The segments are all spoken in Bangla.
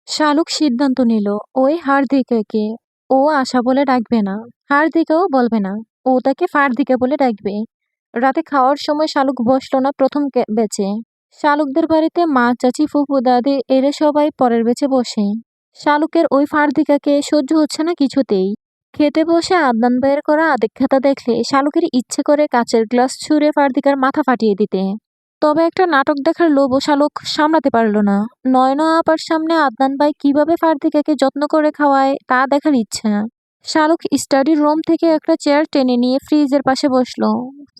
শালুক সিদ্ধান্ত নিল ওই হাড়দিকাকে ও আশা বলে ডাকবে না, হাড়দিকাও বলবে না, ও তাকে ফাড়দিকা বলে ডাকবে। রাতে খাওয়ার সময় শালুক বসলো না প্রথম বেঁচে। শালুকদের বাড়িতে মা, চাচি, ফুফু, দাদি এরা সবাই পরের বেঁচে বসে। শালুকের ওই ফাড়দিকাকে সহ্য হচ্ছে না কিছুতেই। খেতে বসে আদনান বের করা আদিক্ষেতা দেখলে শালুকের ইচ্ছে করে কাচের গ্লাস ছুঁড়ে ফাড়দিকার মাথা ফাটিয়ে দিতে। তবে একটা নাটক দেখার লোভ ও শালুক সামলাতে পারল না। নয়না আপার সামনে আদনান ভাই কিভাবে ফারদিকাকে যত্ন করে খাওয়ায় তা দেখার ইচ্ছা। শালুক স্টাডি রুম থেকে একটা চেয়ার টেনে নিয়ে ফ্রিজের পাশে বসলো।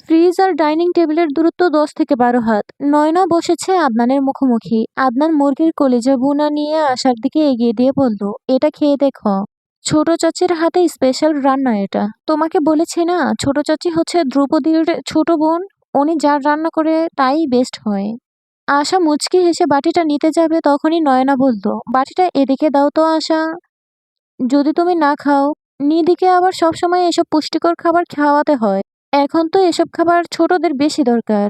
ফ্রিজ আর ডাইনিং টেবিলের দূরত্ব 10 থেকে 12 হাত। নয়না বসেছে আদনানের মুখোমুখি। আদনান মুরগির কলিজা ভুনা নিয়ে আশার দিকে এগিয়ে দিয়ে বলল, এটা খেয়ে দেখো। ছোট চাচির হাতে স্পেশাল রান্না এটা। তোমাকে বলেছি না, ছোট চাচি হচ্ছে দ্রৌপদীর ছোট বোন। উনি যার রান্না করে তাই বেস্ট হয়। আশা মুচকি হেসে বাটিটা নিতে যাবে তখনই নয়না বলল, বাটিটা এদিকে দাও তো আশা। যদি তুমি না খাও। নিধিকে আবার সবসময় এসব পুষ্টিকর খাবার খাওয়াতে হয়। এখন তো এসব খাবার ছোটদের বেশি দরকার।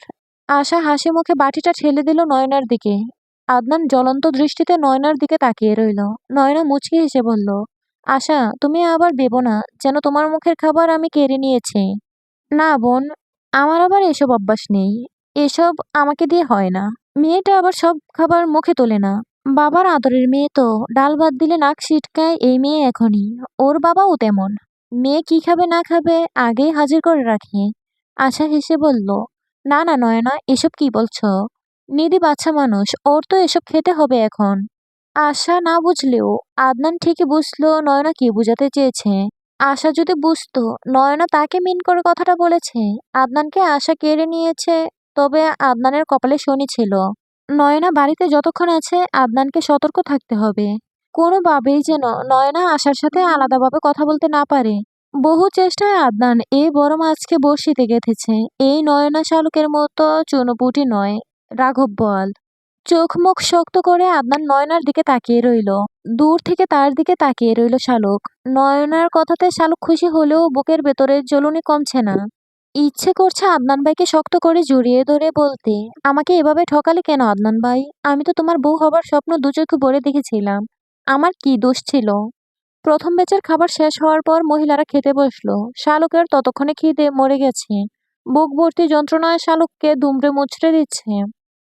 আশা হাসি মুখে বাটিটা ঠেলে দিল নয়নার দিকে। আদনান জ্বলন্ত দৃষ্টিতে নয়নার দিকে তাকিয়ে রইল। নয়না মুচকি হেসে বলল, আশা তুমি আবার ভেবো না যেন তোমার মুখের খাবার আমি কেড়ে নিয়েছি। না বোন, আমার আবার এসব অভ্যাস নেই। এসব আমাকে দিয়ে হয় না। মেয়েটা আবার সব খাবার মুখে তোলে না। বাবার আদরের মেয়ে তো, ডাল ভাত দিলে নাক ছিটকায় এই মেয়ে এখনই। ওর বাবাও তেমন। মেয়ে কি খাবে না খাবে আগেই হাজির করে রাখে। আশা হেসে বলল, না না নয়না, এসব কি বলছো? নিধি বাচ্চা মানুষ, ওর তো এসব খেতে হবে এখন। আশা না বুঝলেও আদনান ঠিকই বুঝলো নয়না কি বুঝাতে চেয়েছে। আশা যদি বুঝতো নয়না তাকে মিন করে কথাটা বলেছে, আদনানকে আশা কেড়ে নিয়েছে, তবে আদনানের কপালে শনি ছিল। নয়না বাড়িতে যতক্ষণ আছে আদনানকে সতর্ক থাকতে হবে। কোনোভাবেই যেন নয়না আশার সাথে আলাদাভাবে কথা বলতে না পারে। বহু চেষ্টায় আদনান এই বড় মাছকে বড়শিতে গেঁথেছে। এই নয়না শালুকের মতো চুনোপুটি নয়, রাঘব বোয়াল। চোখ মুখ শক্ত করে আদনান নয়নার দিকে তাকিয়ে রইল। দূর থেকে তার দিকে তাকিয়ে রইল শালুক। নয়নার কথাতে শালুক খুশি হলেও বুকের ভেতরে জ্বলুনি কমছে না। ইচ্ছে করছে আদনান ভাইকে শক্ত করে জড়িয়ে ধরে বলতে, আমাকে এভাবে ঠকালে কেন আদনান ভাই? আমি তো তোমার বউ হবার স্বপ্ন দু চোখে ভরে দেখেছিলাম। আমার কি দোষ ছিল? প্রথম ব্যাচের খাবার শেষ হওয়ার পর মহিলারা খেতে বসলো। শালুকের ততক্ষণে খিদে মরে গেছে। বুক ভর্তি যন্ত্রণায় শালুককে দুমড়ে মুচড়ে দিচ্ছে।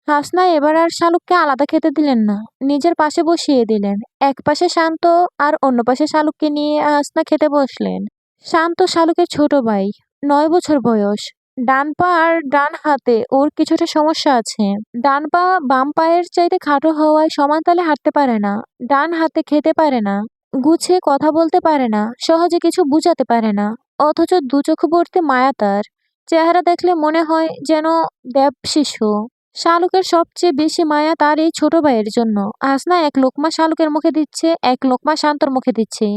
হাসনা এবার আর শালুককে আলাদা খেতে দিলেন না, নিজের পাশে বসিয়ে দিলেন। এক পাশে শান্ত আর অন্য পাশে শালুককে নিয়ে হাসনা খেতে বসলেন। শান্ত শালুকের ছোট ভাই, 9 বছর বয়স। ডান পা আর ডান হাতে ওর কিছুটা সমস্যা আছে। ডান পা বাম পায়ের চাইতে খাটো হওয়ায় সমান তালে হাঁটতে পারে না। ডান হাতে খেতে পারে না। গুছিয়ে কথা বলতে পারে না, সহজে কিছু বুঝাতে পারে না। অথচ দু চোখ ভর্তি মায়া তার। চেহারা দেখলে মনে হয় যেন দেব শিশু। শালুকের সবচেয়ে বেশি মায়া তার এই ছোট ভাইয়ের জন্য। হাসনা এক লোকমা শালুকের মুখে দিচ্ছে, এক লোকমা শান্তর মুখে দিচ্ছে।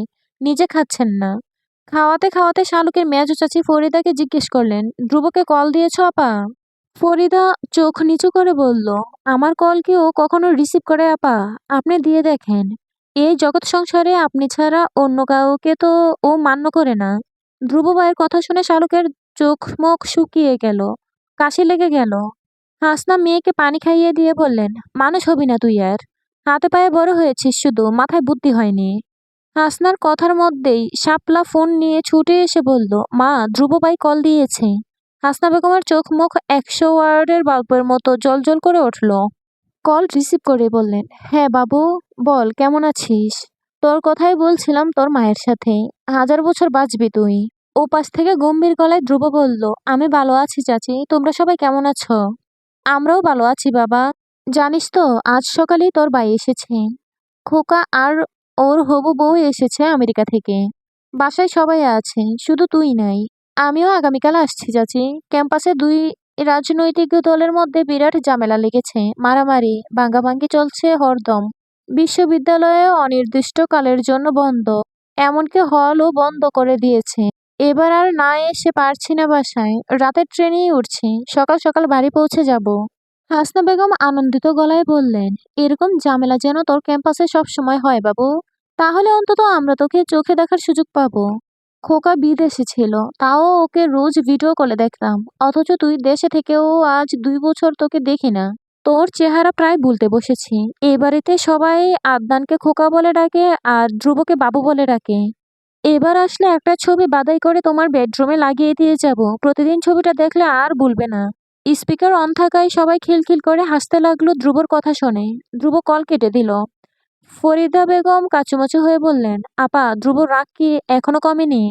নিজে খাচ্ছেন না। খাওয়াতে খাওয়াতে শালুকের মেজো চাচি ফরিদাকে জিজ্ঞেস করলেন, ধ্রুবকে কল দিয়েছ আপা? ফরিদা চোখ নিচু করে বলল, আমার কল কি ও কখনো রিসিভ করে আপা? আপনি দিয়ে দেখেন। এই জগৎ সংসারে আপনি ছাড়া অন্য কাউকে তো ও মান্য করে না। ধ্রুব ভাইয়ের কথা শুনে শালুকের চোখ মুখ শুকিয়ে গেল। কাশি লেগে গেল। হাসনা মেয়েকে পানি খাইয়ে দিয়ে বললেন, মানুষ হবি না তুই আর। হাতে পায়ে বড় হয়েছিস শুধু, মাথায় বুদ্ধি হয়নি। হাসনার কথার মধ্যেই শাপলা ফোন নিয়ে ছুটে এসে বলল, মা, ধ্রুব ভাই কল দিয়েছে। হাসনা বেগমের চোখ মুখ 100 ওয়ার্ডের বাল্বের মতো জ্বলজ্বল করে উঠল। কল রিসিভ করে বললেন, হ্যাঁ বাবু, বল কেমন আছিস? তোর কথাই বলছিলাম তোর মায়ের সাথে। 1000 বছর বাঁচবি তুই। ও পাশ থেকে গম্ভীর গলায় ধ্রুব বলল, আমি ভালো আছি চাচি, তোমরা সবাই কেমন আছো? আমরাও ভালো আছি বাবা। জানিস তো আজ সকালেই তোর ভাই এসেছে। খোকা আর ওর হবু বউ এসেছে আমেরিকা থেকে। বাসায় সবাই আছে, শুধু তুই নাই। আমিও আগামীকাল আসছি চাচি। ক্যাম্পাসে দুই রাজনৈতিক দলের মধ্যে বিরাট ঝামেলা লেগেছে, মারামারি ভাঙ্গাভাঙ্গি চলছে হরদম। বিশ্ববিদ্যালয়ে অনির্দিষ্টকালের জন্য বন্ধ। এমনকি হলও বন্ধ করে দিয়েছে। এবার আর না এসে পারছি না বাসায়, রাতের ট্রেনেই উঠছি, সকাল সকাল বাড়ি পৌঁছে যাব। হাসনা বেগম আনন্দিত গলায় বললেন, এরকম ঝামেলা যেন তোর ক্যাম্পাসে সব সময় হয় বাবু। তাহলে অন্তত আমরা তোকে চোখে দেখার সুযোগ পাবো। খোকা বিদেশে ছিল, তাও ওকে রোজ ভিডিও কলে দেখতাম। অথচ তুই দেশে থেকেও আজ 2 বছর তোকে দেখি না। তোর চেহারা প্রায় ভুলতে বসেছি। এই বাড়িতে সবাই আদনানকে খোকা বলে ডাকে আর ধ্রুবকে বাবু বলে ডাকে। এবার আসলে একটা ছবি বাছাই করে তোমার বেডরুমে লাগিয়ে দিয়ে যাব। প্রতিদিন ছবিটা দেখলে আর ভুলবে না। স্পিকার অন থাকায় সবাই খিলখিল করে হাসতে লাগলো ধ্রুবর কথা শুনে। ধ্রুব কল কেটে দিল। ফরিদা বেগম কাচুমাচু হয়ে বললেন, আপা ধ্রুবর রাগ কি এখনো কমেনি?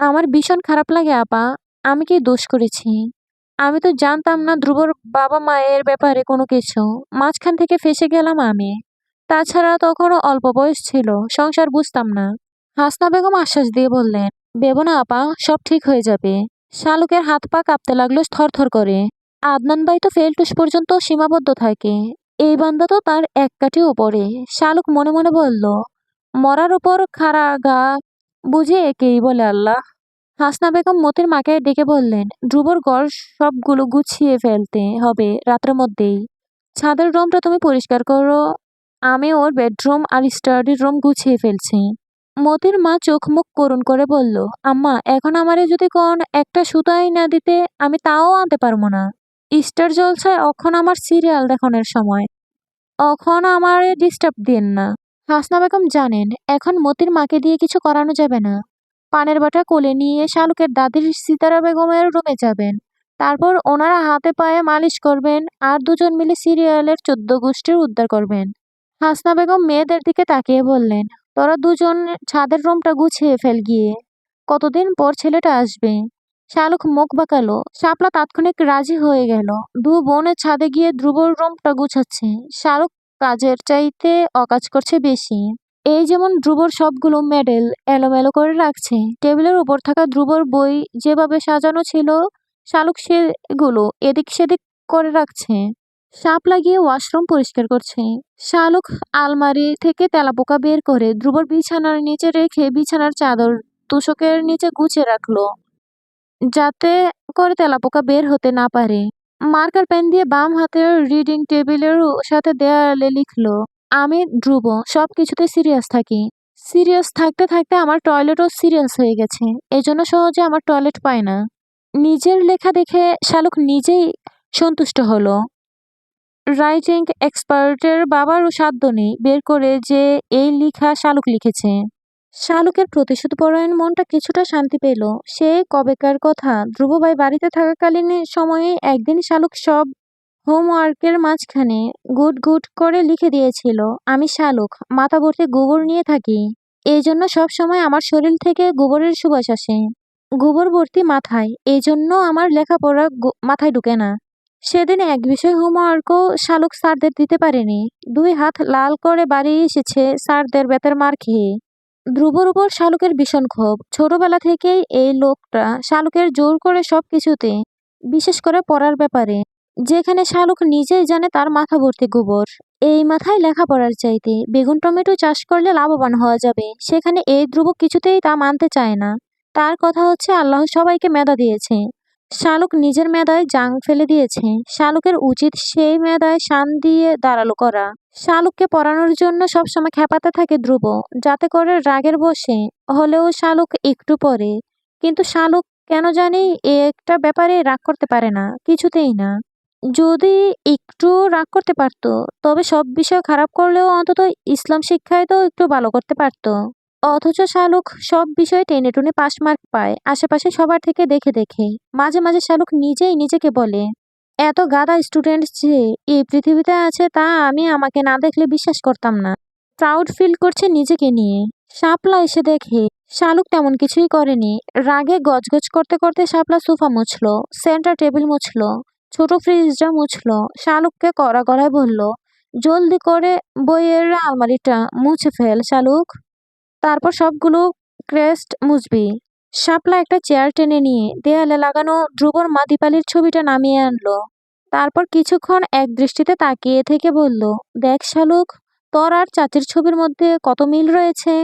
আমার ভীষণ খারাপ লাগে আপা। আমি কি দোষ করেছি? আমি তো জানতাম না ধ্রুবর বাবা মায়ের ব্যাপারে কোনো কিছু। মাঝখান থেকে ফেঁসে গেলাম আমি। তাছাড়া তখনও অল্প বয়স ছিল, সংসার বুঝতাম না। হাসনা বেগম আশ্বাস দিয়ে বললেন, ভেবো না আপা, সব ঠিক হয়ে যাবে। শালুকের হাত পা কাঁপতে লাগলো থরথর করে। আদনান ভাই তো ফেলটুস পর্যন্ত সীমাবদ্ধ থাকে, এই বান্দা তো তার এক কাঠি উপরে। শালুক মনে মনে বলল, মরার উপর খাড়া গা বুঝে একেই বলে আল্লাহ। হাসনা বেগম মতির মাকে ডেকে বললেন, ধ্রুবর ঘর সবগুলো গুছিয়ে ফেলতে হবে রাতের মধ্যেই। ছাদের রুমটা তুমি পরিষ্কার করো, আমি ওর বেডরুম আর স্টাডি রুম গুছিয়ে ফেলছি। মতির মা চোখ মুখ করুণ করে বলল, আম্মা এখন আমারে যদি কোন একটা সুতাই না দিতে আমি তাও আনতে পারবো না। স্টার জলসায় অখন আমার সিরিয়াল দেখানোর সময়, অখন আমারে ডিস্টার্ব দিন না। হাসনা বেগম জানেন এখন মতির মাকে দিয়ে কিছু করানো যাবে না। পানের বাটা কোলে নিয়ে শালুকের দাদির সিতারা বেগমের রুমে যাবেন। তারপর ওনারা হাতে পায়ে মালিশ করবেন আর দুজন মিলে সিরিয়ালের 14 গোষ্ঠীর উদ্ধার করবেন। হাসনা বেগম মেয়েদের দিকে তাকিয়ে বললেন, তোরা দুজন ছাদের রুমটা গুছিয়ে ফেল গিয়ে। কতদিন পর ছেলেটা আসবে। শালুক মুখ বাঁকালো। শাপলা তাৎক্ষণিক রাজি হয়ে গেল। দু বোনে ছাদে গিয়ে ধ্রুবর রুমটা গুছাচ্ছে। শালুক কাজের চাইতে অকাজ করছে বেশি। এই যেমন ধ্রুবর সবগুলো মেডেল এলোমেলো করে রাখছে। টেবিলের উপর থাকা ধ্রুবর বই যেভাবে সাজানো ছিল, শালুক সেগুলো এদিক সেদিক করে রাখছে। সাপ লাগিয়ে ওয়াশরুম পরিষ্কার করছে। শালুক আলমারি থেকে তেলাপোকা বের করে ধ্রুবর বিছানার নিচে রেখে বিছানার চাদর তোশকের নিচে গুছিয়ে রাখলো, যাতে করে তেলাপোকা বের হতে না পারে। মার্কার পেন দিয়ে বাম হাতের রিডিং টেবিলের সাথে দেয়ালে লিখলো, আমি ধ্রুব সবকিছুতে সিরিয়াস থাকি। সিরিয়াস থাকতে থাকতে আমার টয়লেটও সিরিয়াস হয়ে গেছে, এজন্য সহজে আমার টয়লেট পায় না। নিজের লেখা দেখে শালুক নিজেই সন্তুষ্ট হলো। রাইটিং এক্সপার্টের বাবারও সাধ্য নেই বের করে যে এই লেখা শালুক লিখেছে। শালুকের প্রতিশোধপরায়ণ মনটা কিছুটা শান্তি পেল। সে কবেকার কথা, ধ্রুব ভাই বাড়িতে থাকাকালীন সময়ে একদিন শালুক সব হোমওয়ার্কের মাঝখানে গুট গুট করে লিখে দিয়েছিল, আমি শালুক, মাথা ভর্তি গোবর নিয়ে থাকি। এই জন্য সব সময় আমার শরীর থেকে গোবরের সুবাস আসে। গোবর ভর্তি মাথায়, এই জন্য আমার লেখাপড়া মাথায় ঢুকে না। সেদিন এক বিষয় হোমওয়ার্কও শালুক স্যারদের দিতে পারেনি। 2 হাত লাল করে বাড়ি এসেছে স্যারদের বেতের মার খেয়ে। ধ্রুবর উপর শালুকের ভীষণ ক্ষোভ। ছোটবেলা থেকেই এই লোকটা শালুকের জোর করে সবকিছুতে, বিশেষ করে পড়ার ব্যাপারে, যেখানে শালুক নিজেই জানে তার মাথা ভর্তি গোবর। এই মাথায় লেখাপড়ার চাইতে বেগুন টমেটো চাষ করলে লাভবান হওয়া যাবে, সেখানে এই ধ্রুব কিছুতেই তা মানতে চায় না। তার কথা হচ্ছে আল্লাহ সবাইকে মেধা দিয়েছে, শালুক নিজের মেধায় জাং ফেলে দিয়েছে। শালুকের উচিত সেই মেধায় শান দিয়ে দাঁড়ালো করা। শালুককে পড়ানোর জন্য সবসময় খেপাতে থাকে ধ্রুব, যাতে করে রাগের বশে হলেও শালুক একটু পড়ে। কিন্তু শালুক কেন জানি একটা ব্যাপারে রাগ করতে পারে না, কিছুতেই না। যদি একটু রাগ করতে পারতো, তবে সব বিষয় খারাপ করলেও অন্তত ইসলাম শিক্ষায় তো একটু ভালো করতে পারতো। অথচ শালুক সব বিষয়ে টেনে টুনে পাশ মার্ক পায় আশেপাশে সবার থেকে দেখে দেখে। মাঝে মাঝে শালুক নিজেই নিজেকে বলে, এত গাধা স্টুডেন্ট যে এই পৃথিবীতে আছে তা আমি আমাকে না দেখলে বিশ্বাস করতাম না। প্রাউড ফিল করছে নিজেকে নিয়ে। শাপলা এসে দেখে শালুক তেমন কিছুই করেনি। রাগে গজগজ করতে করতে শাপলা সোফা মুছলো, সেন্টার টেবিল মুছলো, ছোট ফ্রিজটা মুছলো। শালুককে কড়া গলায় বলল, জলদি করে বইয়ের আলমারিটা মুছে ফেল শালুক, তারপর সবগুলো ক্রেস্ট মুছবি। শাপলা একটা চেয়ার টেনে নিয়ে দেয়ালে লাগানো ধ্রুবর মা দীপালির ছবিটা নামিয়ে আনলো। তারপর কিছুক্ষণ এক দৃষ্টিতে তাকিয়ে থেকে বলল, দেখ শালুক, তোর আর চাচির ছবির মধ্যে কত মিল রয়েছে।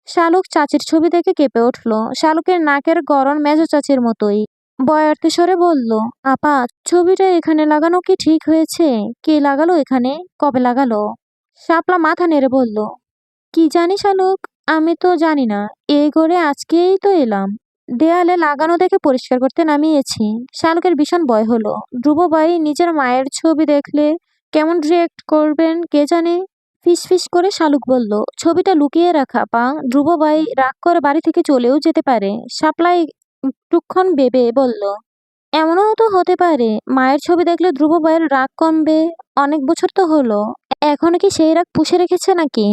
শালুক চাচির ছবি দেখে কেঁপে উঠল। শালুকের নাকের গড়ন মেজো চাচির মতোই। বয়ার্ত স্বরে বলল, আপা ছবিটা এখানে লাগানো কি ঠিক হয়েছে? কে লাগালো এখানে, কবে লাগালো? শাপলা মাথা নেড়ে বলল, কি জানি শালুক, আমি তো জানি না, এই ঘরে আজকেই তো এলাম। দেয়ালে লাগানো দেখে পরিষ্কার করতে নামিয়েছি। শালুকের ভীষণ ভয় হলো। ধ্রুববাই নিজের মায়ের ছবি দেখলে কেমন রিয়েক্ট করবেন কে জানে। ফিসফিস করে শালুক বলল, ছবিটা লুকিয়ে রাখা পা। ধ্রুব ভাই রাগ করে বাড়ি থেকে চলেও যেতে পারে। শাপলা একটুক্ষণ ভেবে বলল, এমনও তো হতে পারে মায়ের ছবি দেখলে ধ্রুব ভাইয়ের রাগ কমবে। অনেক বছর তো হলো, এখনো কি সেই রাগ পুষে রেখেছে নাকি?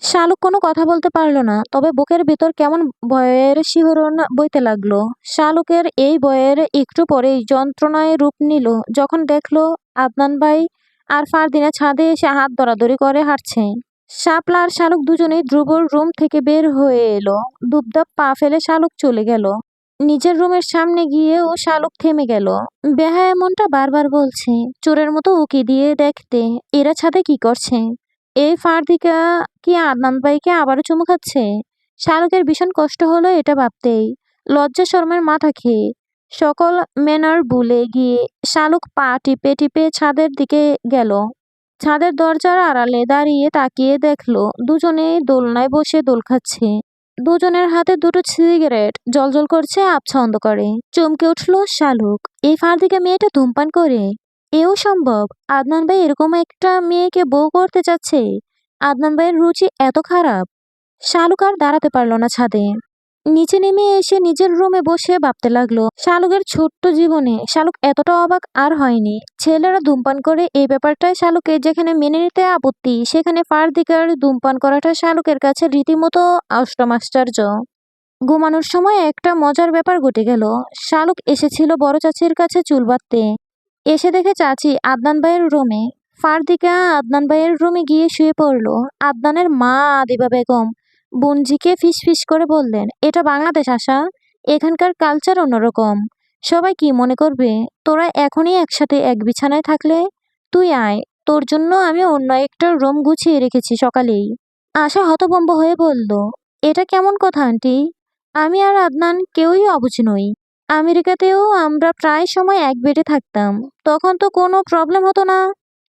শালুক কোনো কথা বলতে পারল না, তবে বুকের ভেতর কেমন ভয়ের শিহরণ বইতে লাগলো। শালুকের এই ভয়ের একটু পরেই যন্ত্রণায় রূপ নিল যখন দেখলো আদনান ভাই আর ফারদিনা ছাদে এসে হাত ধরাধরি করে হাঁটছে। শাপলা আর শালুক দুজনেই ধ্রুবর রুম থেকে বের হয়ে এলো। দুপদাপ পা ফেলে শালুক চলে গেল নিজের রুমের সামনে গিয়ে। ও শালুক থেমে গেল। বেহায়া মনটা বারবার বলছে, চোরের মতো উকি দিয়ে দেখতে এরা ছাদে কি করছে। এই ফারদিকা কি আদনান ভাইকে আবারও চুমু খাচ্ছে? শালুকের ভীষণ কষ্ট হলো এটা ভাবতেই। লজ্জা শরমের মাথা খেয়ে সকল ম্যানার ভুলে গিয়ে শালুক পা টিপে টিপে ছাদের দিকে গেল। ছাদের দরজার আড়ালে দাঁড়িয়ে তাকিয়ে দেখলো দুজনেই দোলনায় বসে দোল খাচ্ছে। দুজনের হাতে দুটো সিগারেট জ্বলজ্বল করছে আবছা অন্ধকারে। চমকে উঠল শালুক, এই ফারদিকা মেয়েটা ধূমপান করে? এও সম্ভব? আদনান ভাই এরকম একটা মেয়েকে বউ করতে চাচ্ছে? আদনান ভাইয়ের রুচি এত খারাপ? শালুক আর দাঁড়াতে পারল না ছাদে। নিচে নেমে এসে নিজের রুমে বসে ভাবতে লাগলো। শালুকের ছোট্ট জীবনে শালুক এতটা অবাক আর হয়নি। ছেলেরা ধূমপান করে এই ব্যাপারটাই শালুকের যেখানে মেনে নিতে আপত্তি, সেখানে ফারদিকার ধূমপান করাটা শালুকের কাছে রীতিমতো অষ্টমাশ্চর্য। ঘুমানোর সময় একটা মজার ব্যাপার ঘটে গেল। শালুক এসেছিল বড় চাচির কাছে চুল বাঁধতে। এসে দেখে চাচি আদনান ভাইয়ের রুমে। ফারদিকা আদনান ভাইয়ের রুমে গিয়ে শুয়ে পড়ল। আদনানের মা আদিবা বেগম বোনঝিকে ফিসফিস করে বললেন, এটা বাংলাদেশ আশা, এখানকার কালচার অন্যরকম। সবাই কি মনে করবে? তোরা এখনই একসাথে এক বিছানায় থাকলে? তুই আয়, তোর জন্য আমি অন্য একটা রুম গুছিয়ে রেখেছি সকালেই। আশা হতভম্ব হয়ে বলল, এটা কেমন কথা আন্টি? আমি আর আদনান কেউই অবুঝ নই। আমেরিকাতেও আমরা প্রায় সময় এক বেডে থাকতাম, তখন তো কোনো প্রবলেম হতো না।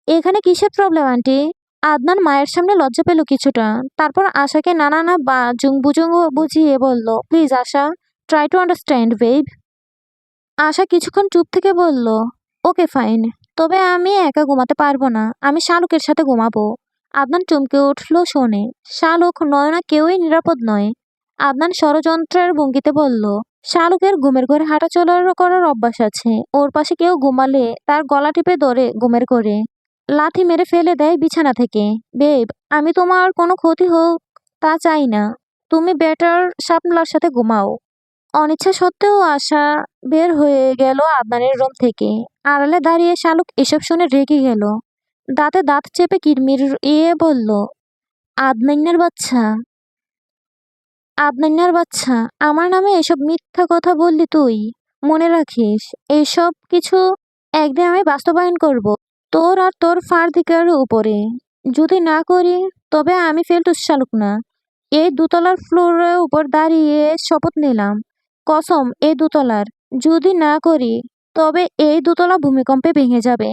এখানে কিসের প্রবলেম আন্টি? আদনান মায়ের সামনে লজ্জা পেল কিছুটা। তারপর আশাকে নানা বাজুং বুজুং বুঝিয়ে বলল, please Asha, try to understand babe. Asha কিছুক্ষণ চুপ থেকে বলল, ওকে ফাইন, তবে আমি একা ঘুমাতে পারবো না, আমি শালুকের সাথে ঘুমাবো। আদনান চমকে উঠল শোনে। শালুক নয়না কেউই নিরাপদ নয়। আদনান ষড়যন্ত্রের ভঙ্গিতে বলল, শালুকের ঘুমের ঘরে হাঁটাচলা করার অভ্যাস আছে। ওর পাশে কেউ ঘুমালে তার গলা টিপে ধরে ঘুমের ঘরে লাথি মেরে ফেলে দেয় বিছানা থেকে। বেব, আমি তোমার কোনো ক্ষতি হোক তা চাই না। তুমি বেটার শাপলার সাথে ঘুমাও। অনিচ্ছা সত্ত্বেও আশা বের হয়ে গেল আদনানের রুম থেকে। আড়ালে দাঁড়িয়ে শালুক এসব শুনে রেগে গেল। দাঁতে দাঁত চেপে কিরমির বলল, আদনাইন্নার বাচ্চা, আদনাইন্নার বাচ্চা, আমার নামে এসব মিথ্যা কথা বললি তুই? মনে রাখিস, এসব কিছু একদিন আমি বাস্তবায়ন করব, তোর আর তোর ফারদিকার উপরে। যদি না করি তবে আমি ফেলটুস শালুক না। এই দোতলার ফ্লোরের উপর দাঁড়িয়ে শপথ নিলাম, কসম এই দোতলার। যদি না করি তবে এই দোতলা ভূমিকম্পে ভেঙে যাবে।